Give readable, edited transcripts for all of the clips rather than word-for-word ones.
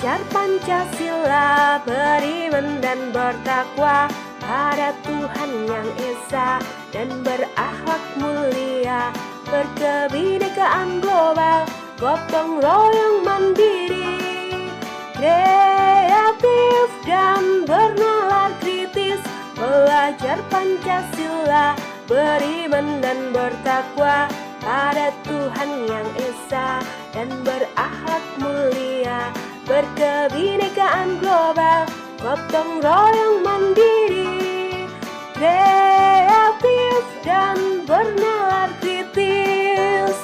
Belajar Pancasila, beriman dan bertakwa pada Tuhan yang Esa, dan berakhlak mulia, berkebinekaan global, gotong royong mandiri, kreatif dan bernalar kritis. Belajar Pancasila, beriman dan bertakwa pada Tuhan yang Esa, dan berakhlak mulia, berkebinekaan global, gotong royong mandiri, kreatif dan bernalar kritis.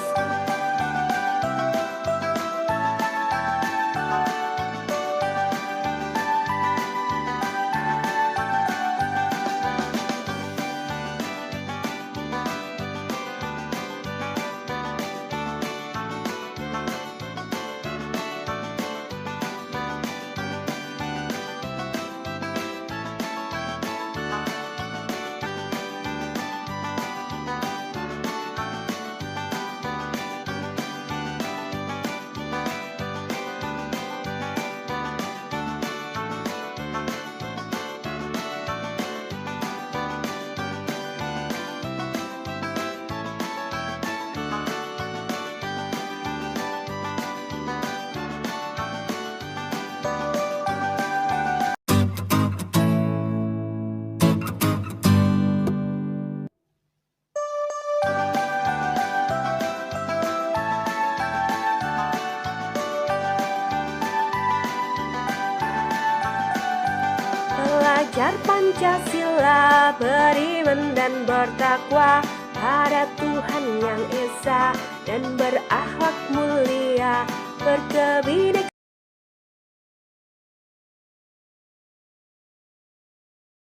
Belajar Pancasila, beriman dan bertakwa pada Tuhan yang Esa, dan berakhlak mulia, berkebinekaan